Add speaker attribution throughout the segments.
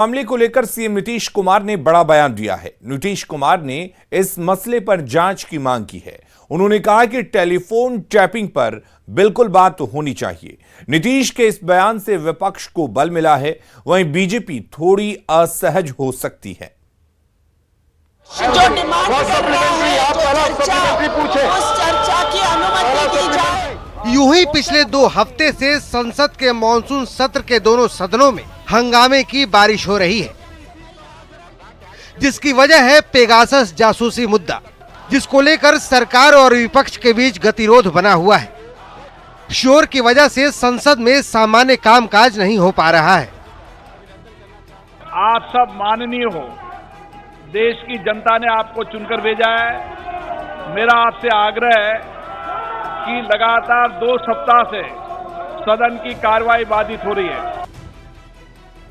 Speaker 1: मामले को लेकर सीएम नीतीश कुमार ने बड़ा बयान दिया है। नीतीश कुमार ने इस मसले पर जांच की मांग की है। उन्होंने कहा कि टेलीफोन टैपिंग पर बिल्कुल बात होनी चाहिए। नीतीश के इस बयान से विपक्ष को बल मिला है, वहीं बीजेपी थोड़ी असहज हो सकती है।
Speaker 2: जो डिमांड कर रहा है उस चर्चा की अनुमति दी जाए।
Speaker 3: यूं ही पिछले 2 हफ्ते से संसद के मॉनसून सत्र के दोनों सदनों में हंगामे की बारिश हो रही है, जिसकी वजह है पेगासस जासूसी मुद्दा, जिसको लेकर सरकार और विपक्ष के बीच गतिरोध बना हुआ है। शोर की वजह से संसद में सामान्य कामकाज नहीं हो पा रहा है।
Speaker 4: आप सब माननीय हो, देश की जनता ने आपको चुनकर भेजा है। मेरा आपसे आग्रह है कि लगातार 2 सप्ताह से सदन की कार्रवाई बाधित हो रही है।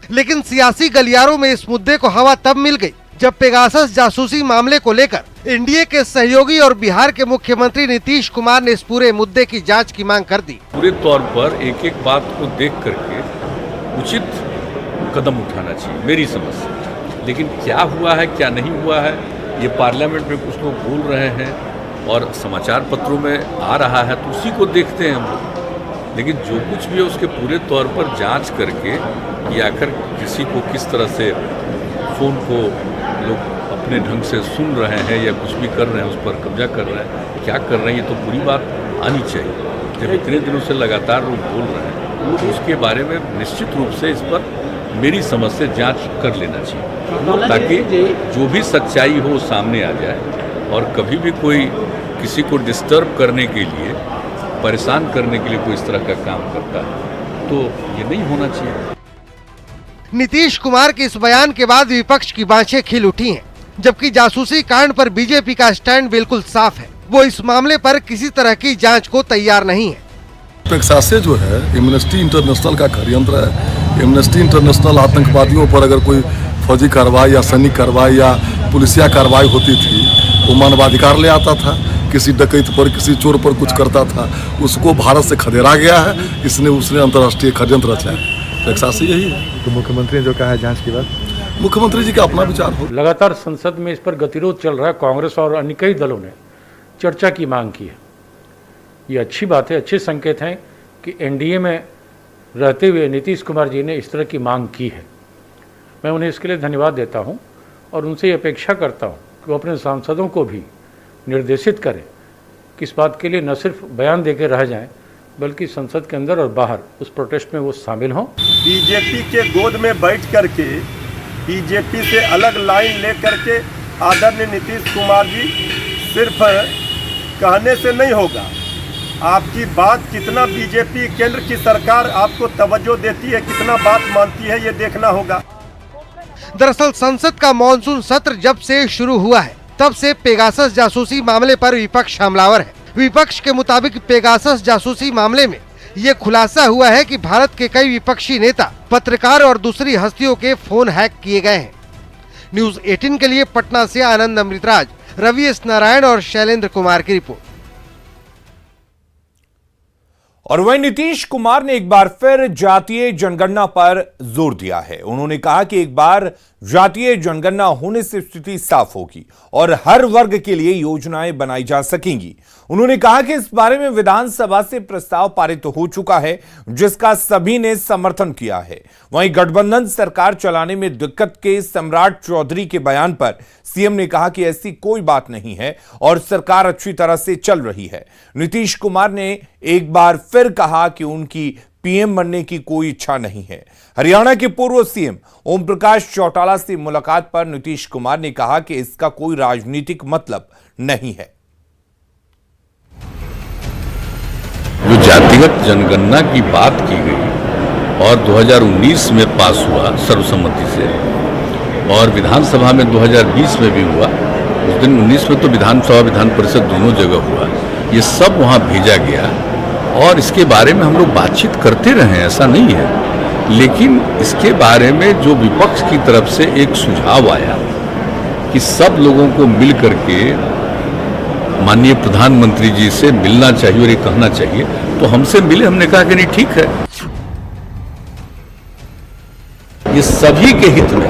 Speaker 3: लेकिन सियासी गलियारों में इस मुद्दे को हवा तब मिल गई जब पेगासस जासूसी मामले को लेकर एनडीए के सहयोगी और बिहार के मुख्यमंत्री नीतीश कुमार ने इस पूरे मुद्दे की जांच की मांग कर दी।
Speaker 5: पूरे तौर पर एक एक बात को देख करके उचित कदम उठाना चाहिए मेरी समझ से। लेकिन क्या हुआ है क्या नहीं हुआ है ये पार्लियामेंट में कुछ लोग बोल रहे हैं और समाचार पत्रों में आ रहा है, तो उसी को देखते हैं हम लोग। लेकिन जो कुछ भी है उसके पूरे तौर पर जांच करके कि आखिर किसी को किस तरह से फ़ोन को लोग अपने ढंग से सुन रहे हैं या कुछ भी कर रहे हैं, उस पर कब्जा कर रहे हैं, क्या कर रहे हैं, ये तो पूरी बात आनी चाहिए। जब इतने दिनों से लगातार लोग बोल रहे हैं तो उसके बारे में निश्चित रूप से इस पर मेरी समझ से जांच कर लेना चाहिए, ताकि जो भी सच्चाई हो सामने आ जाए। और कभी भी कोई किसी को डिस्टर्ब करने के लिए, परेशान करने के लिए कोई इस तरह का काम करता है तो ये नहीं होना चाहिए।
Speaker 3: नीतीश कुमार के इस बयान के बाद विपक्ष की बाँछें खिल उठी हैं, जबकि जासूसी कांड पर बीजेपी का स्टैंड बिल्कुल साफ है। वो इस मामले पर किसी तरह की जांच को तैयार नहीं है।
Speaker 6: पेगासस जो है एमनेस्टी इंटरनेशनल का षड्यंत्र है। एमनेस्टी इंटरनेशनल आतंकवादियों पर अगर कोई फौजी कार्रवाई या सैनिक कार्रवाई या पुलिसिया कार्रवाई होती थी, वो मानवाधिकार ले आता था। किसी डकैत पर, किसी चोर पर कुछ करता था, उसको भारत से खदेड़ा गया है, उसने अंतर्राष्ट्रीय षड्यंत्र रचा है। पेगासस यही है।
Speaker 7: तो मुख्यमंत्री ने जो कहा है जांच के बाद,
Speaker 6: मुख्यमंत्री जी का अपना विचार हो।
Speaker 8: लगातार संसद में इस पर गतिरोध चल रहा है। कांग्रेस और अन्य कई दलों ने चर्चा की मांग की है। ये अच्छी बात है, अच्छे संकेत हैं कि एनडीए में रहते हुए नीतीश कुमार जी ने इस तरह की मांग की है। मैं उन्हें इसके लिए धन्यवाद देता हूं और उनसे ये अपेक्षा करता हूं कि वो अपने सांसदों को भी निर्देशित करें कि इस बात के लिए न सिर्फ बयान देकर रह जाएं, बल्कि संसद के अंदर और बाहर उस प्रोटेस्ट में वो शामिल हों।
Speaker 9: बीजेपी के गोद में बैठ करके बीजेपी से अलग लाइन ले करके आदरणीय नीतीश कुमार जी सिर्फ कहने से नहीं होगा, आपकी बात कितना बीजेपी केंद्र की सरकार आपको तवज्जो देती है, कितना बात मानती है, ये देखना होगा।
Speaker 3: दरअसल संसद का मॉनसून सत्र जब से शुरू हुआ है तब से पेगासस जासूसी मामले पर विपक्ष हमलावर है। विपक्ष के मुताबिक पेगासस जासूसी मामले में ये खुलासा हुआ है कि भारत के कई विपक्षी नेता, पत्रकार और दूसरी हस्तियों के फोन हैक किए गए हैं। न्यूज़ 18 के लिए पटना से आनंद अमृतराज, रवि एस नारायण और शैलेंद्र कुमार की रिपोर्ट।
Speaker 1: और वहीं नीतीश कुमार ने एक बार फिर जातीय जनगणना पर जोर दिया है। उन्होंने कहा कि एक बार जातीय जनगणना होने से स्थिति साफ होगी और हर वर्ग के लिए योजनाएं बनाई जा सकेंगी। उन्होंने कहा कि इस बारे में विधानसभा से प्रस्ताव पारित हो चुका है, जिसका सभी ने समर्थन किया है। वहीं गठबंधन सरकार चलाने में दिक्कत के सम्राट चौधरी के बयान पर सीएम ने कहा कि ऐसी कोई बात नहीं है और सरकार अच्छी तरह से चल रही है। नीतीश कुमार ने एक बार फिर कहा कि उनकी पीएम बनने की कोई इच्छा नहीं है। हरियाणा के पूर्व सीएम ओम प्रकाश चौटाला से मुलाकात पर नीतीश कुमार ने कहा कि इसका कोई राजनीतिक मतलब नहीं है।
Speaker 5: जो जातिगत जनगणना की बात की गई और 2019 में पास हुआ सर्वसम्मति से और विधानसभा में 2020 में भी हुआ, उस दिन 19 में तो विधानसभा विधान परिषद दोनों जगह हुआ, ये सब वहाँ भेजा गया और इसके बारे में हम लोग बातचीत करते रहे, ऐसा नहीं है। लेकिन इसके बारे में जो विपक्ष की तरफ से एक सुझाव आया कि सब लोगों को मिल करके माननीय प्रधानमंत्री जी से मिलना चाहिए और ये कहना चाहिए, तो हमसे मिले, हमने कहा कि नहीं ठीक है। ये सभी के हित में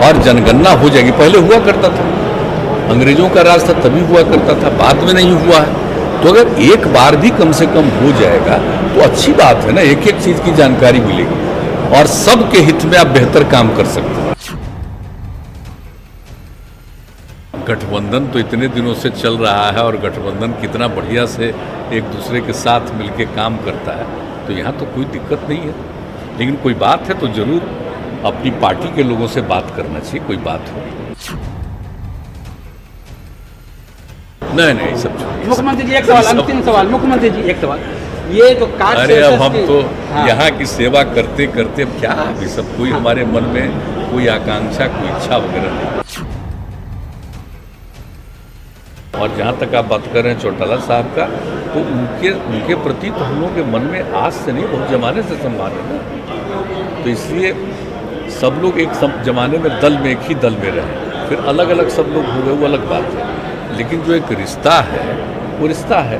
Speaker 5: और जनगणना हो जाएगी। पहले हुआ करता था, अंग्रेजों का राज था तभी हुआ करता था, बाद में नहीं हुआ है। तो अगर एक बार भी कम से कम हो जाएगा तो अच्छी बात है ना, एक एक चीज की जानकारी मिलेगी और सबके हित में आप बेहतर काम कर सकते हैं। गठबंधन तो इतने दिनों से चल रहा है और गठबंधन कितना बढ़िया से एक दूसरे के साथ मिलके काम करता है, तो यहाँ तो कोई दिक्कत नहीं है। लेकिन कोई बात है तो जरूर अपनी पार्टी के लोगों से बात करना चाहिए, कोई बात हो। नहीं सब छोड़िए।
Speaker 7: मुख्यमंत्री जी एक सवाल, अंतिम सवाल मुख्यमंत्री जी एक सवाल, ये जो कार्ड
Speaker 5: अरे अब हम तो
Speaker 7: हाँ।
Speaker 5: यहाँ की सेवा करते करते अब क्या अभी सब कोई हमारे मन में कोई आकांक्षा कोई इच्छा वगैरह नहीं। और जहाँ तक आप बात कर रहे हैं चौटाला साहब का, तो उनके प्रति तो हम लोगों के मन में आज से नहीं बहुत जमाने से सम्मान है ना। तो इसलिए सब लोग एक जमाने में दल में एक ही दल में रहे, फिर अलग अलग सब लोग हो गए वो अलग बात है, लेकिन जो एक रिश्ता है वो रिश्ता है।